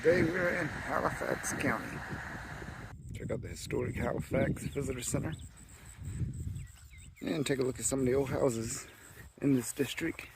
Today we're in Halifax County. Check out the historic Halifax Visitor Center and take a look at some of the old houses in this district.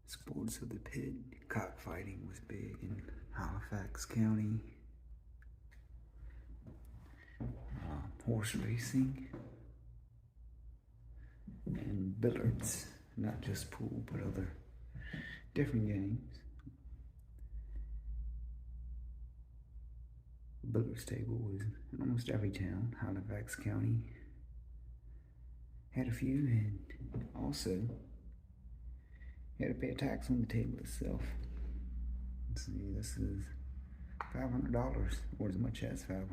Sports of the pit, cockfighting was big in Halifax County. Horse racing and billiards, not just pool but other different games. The billiards table was in almost every town. Halifax County had a few, and also you had to pay a tax on the table itself. Let's see, this is $500 or as much as $500.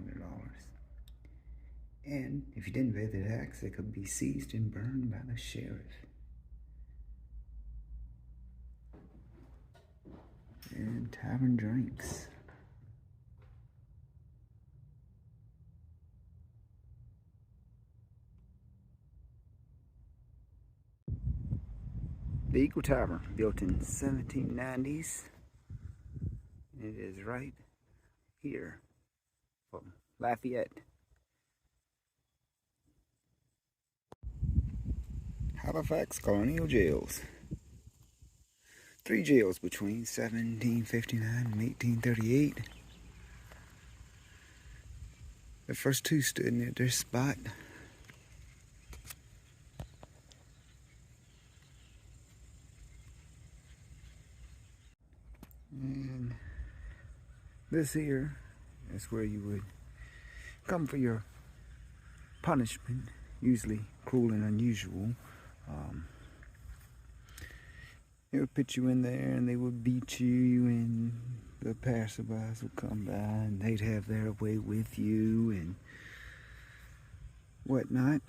And if you didn't pay the tax, it could be seized and burned by the sheriff. And tavern drinks. The Eagle Tavern, built in 1790s. It is right here from Lafayette. Halifax Colonial Jails. 3 jails between 1759 and 1838. The first 2 stood near this spot. And this here is where you would come for your punishment, usually cruel and unusual. They would put you in there and they would beat you, and the passerbys would come by and they'd have their way with you and whatnot.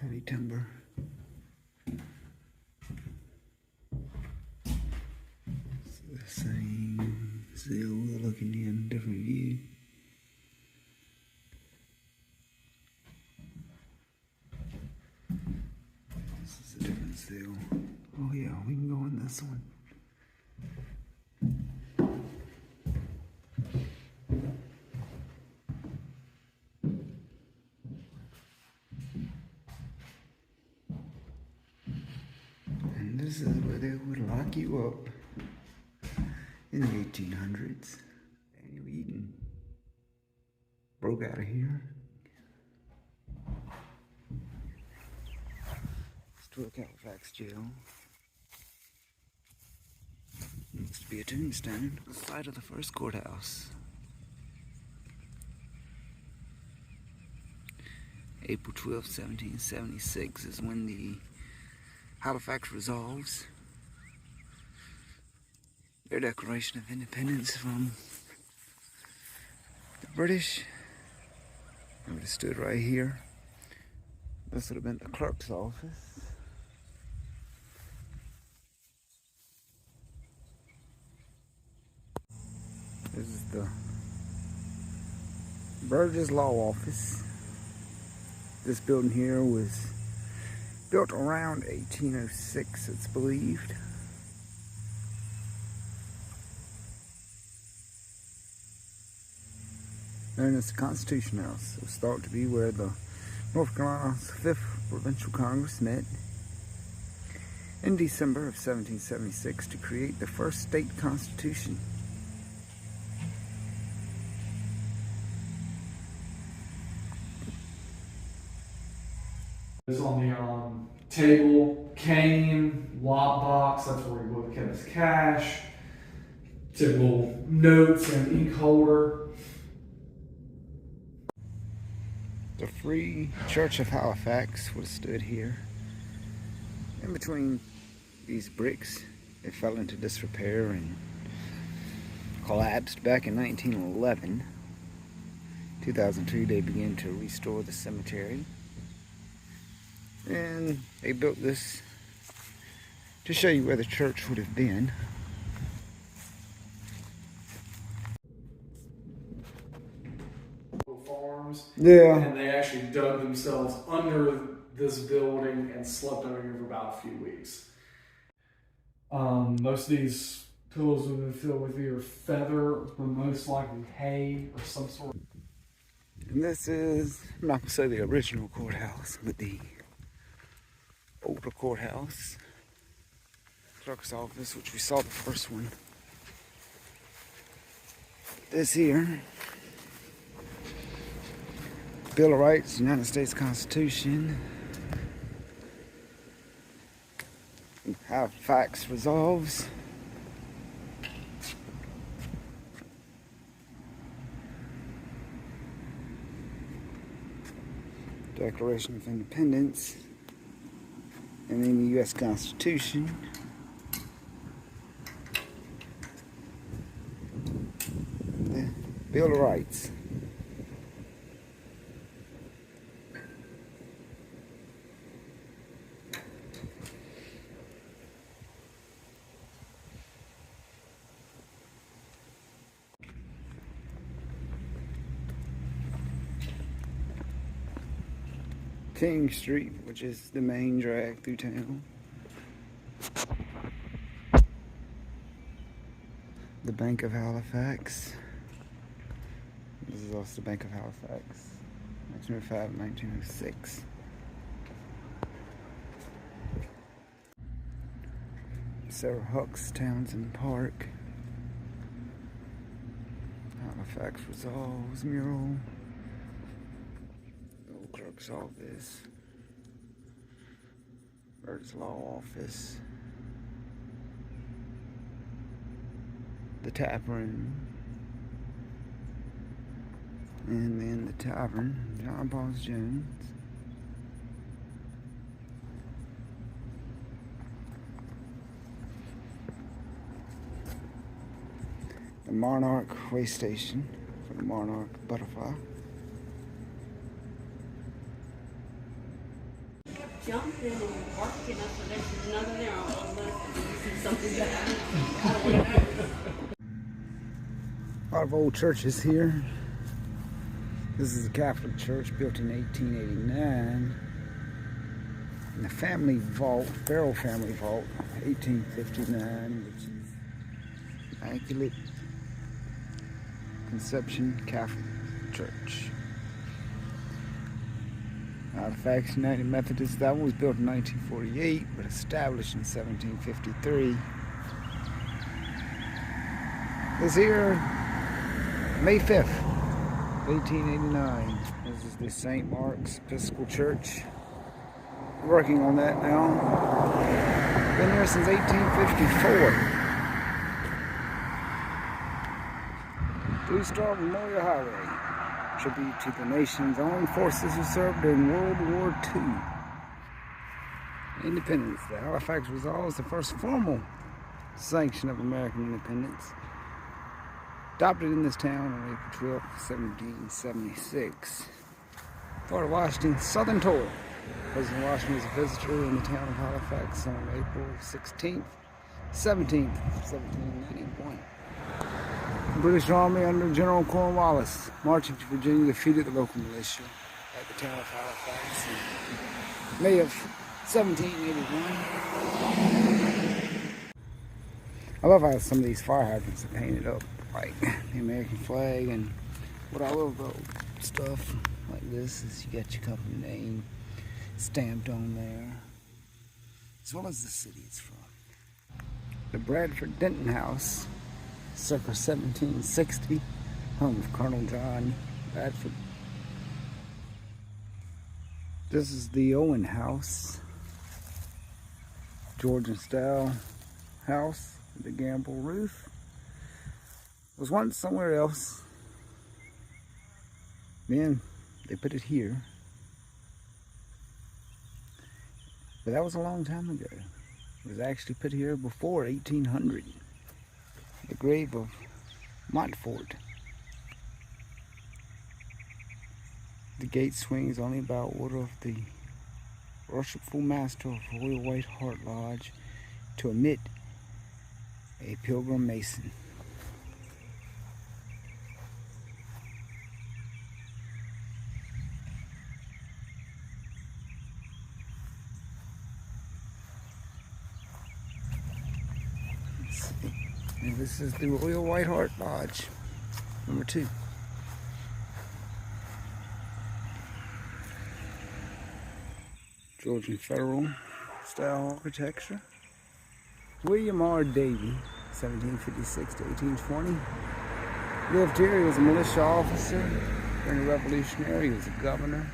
Heavy timber. It's the same, still looking in, different view. This is a different cell. Oh yeah, we can go in this one. they would lock you up in the 1800s. Daniel Eden broke out of here. Historic Halifax Jail. Looks to be a tombstone on the side of the first courthouse. April 12, 1776 is when the Halifax Resolves, their Declaration of Independence from the British. It would have stood right here. This would have been the clerk's office. This is the Burgess Law Office. This building here was built around 1806, it's believed. Known as the Constitution House. It was thought to be where the North Carolina's 5th Provincial Congress met in December of 1776 to create the first state constitution. It's on the table, cane, lockbox, that's where he would have kept his cash, typical notes and ink holder. The Free Church of Halifax would have stood here. In between these bricks, it fell into disrepair and collapsed back in 1911. 2002, they began to restore the cemetery. And they built this to show you where the church would have been. Farms. Yeah. And they actually dug themselves under this building and slept under here for about a few weeks. Most of these pillows would have been filled with either feather, but most likely hay or some sort. And this is, I'm not going to say the original courthouse, but the older courthouse. Clerk's office, which we saw the first one. This here, Bill of Rights, United States Constitution. Halifax Resolves. Declaration of Independence. And then the U.S. Constitution. The Bill of Rights. King Street, which is the main drag through town. The Bank of Halifax. This is also the Bank of Halifax. 1905, 1906. Sarah Huck's Townsend Park. Halifax Resolves mural. Clerk's office, Burgess Law Office, the tap room, and then the tavern, John Paul's Jones. The Monarch way station for the Monarch Butterfly. Jumped in and barked it up, so there's another there on the list. You see something that A lot of old churches here. This is a Catholic church built in 1889. And the family vault, Farrell family vault, 1859, which is Immaculate Conception Catholic Church. Halifax United Methodist. That one was built in 1948, but established in 1753. This here, May 5th, 1889. This is the St. Mark's Episcopal Church. Working on that now. Been there since 1854. Blue Star Memorial Highway. Tribute to the nation's armed forces who served during World War II. Independence. The Halifax Resolves, the first formal sanction of American independence. Adopted in this town on April 12, 1776. Part of Washington's Southern Tour. President Washington was a visitor in the town of Halifax on April 16th, 17th, 1791. The British Army under General Cornwallis marching to Virginia defeated the local militia at the town of Halifax in May of 1781. I love how some of these fire hydrants are painted up like the American flag, and what I love about stuff like this is you got your company name stamped on there, as well as the city it's from. The Bradford Denton House, circa 1760, home of Colonel John Bradford. This is the Owen House, Georgian style house with a gambrel roof. It was once somewhere else. Then they put it here. But that was a long time ago. It was actually put here before 1800. The grave of Montfort. The gate swings only by order of the worshipful master of Royal White Hart Lodge to admit a pilgrim mason. And this is the Royal White Hart Lodge, number 2. Georgian Federal style architecture. William R. Davey, 1756 to 1820. Lived here. He was a militia officer during the Revolutionary. He was a governor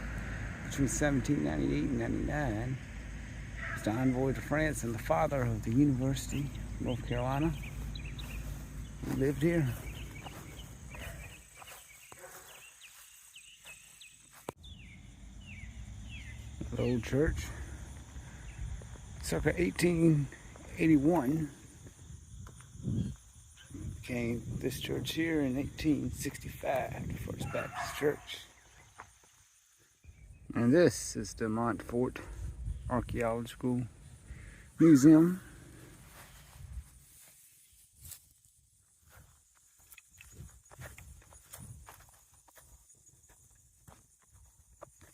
between 1798 and 99. He was the envoy to France and the father of the University of North Carolina. He lived here. The old church. Circa 1881. Became this church here in 1865, the First Baptist Church. And this is the Montfort Archaeological Museum.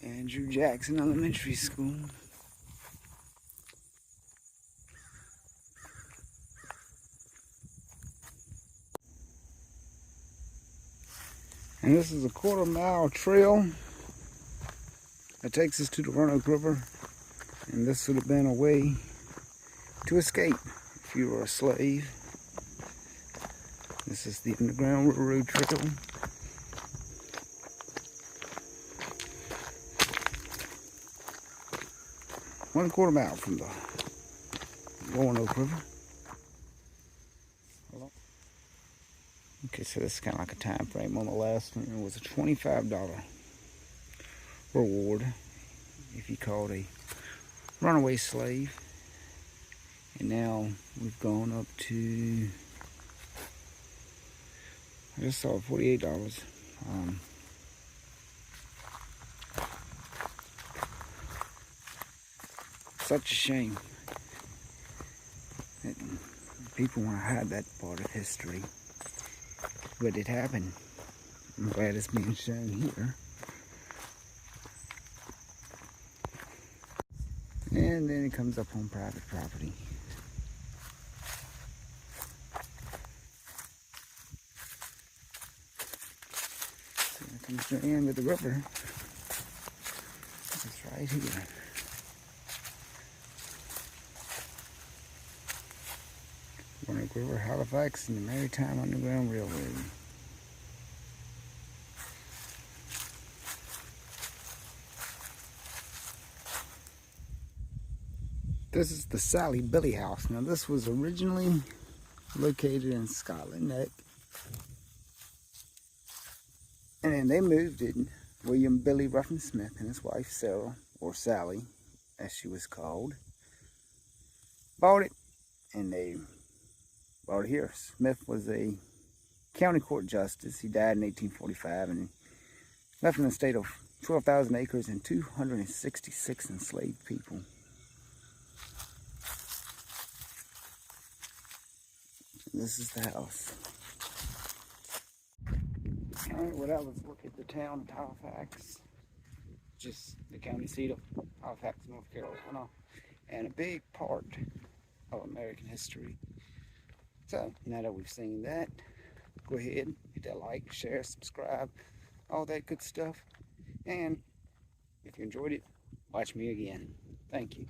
Andrew Jackson Elementary School. And this is a quarter-mile trail that takes us to the Roanoke River. And this would have been a way to escape if you were a slave. This is the Underground Railroad Trail. One quarter mile from the Roanoke River. Okay, so this is kind of like a time frame on the last one. It was a $25 reward if you caught a runaway slave. And now we've gone up to, I just saw $48. Such a shame that people want to hide that part of history, but it happened. I'm glad it's being shown here. And then it comes up on private property. So it comes to the end of the river. It's right here. Roanoke River, Halifax, and the Maritime Underground Railroad. This is the Sally Billy House. Now this was originally located in Scotland Neck. And then they moved it. William Billy Ruffin Smith and his wife Sarah, or Sally, as she was called, bought it, and they brought it here. Smith was a county court justice. He died in 1845 and left an estate of 12,000 acres and 266 enslaved people. This is the house. Alright, well, that was a look at the town of Halifax, just the county seat of Halifax, North Carolina, and a big part of American history. So, now that we've seen that, go ahead, hit that like, share, subscribe, all that good stuff. And if you enjoyed it, watch me again. Thank you.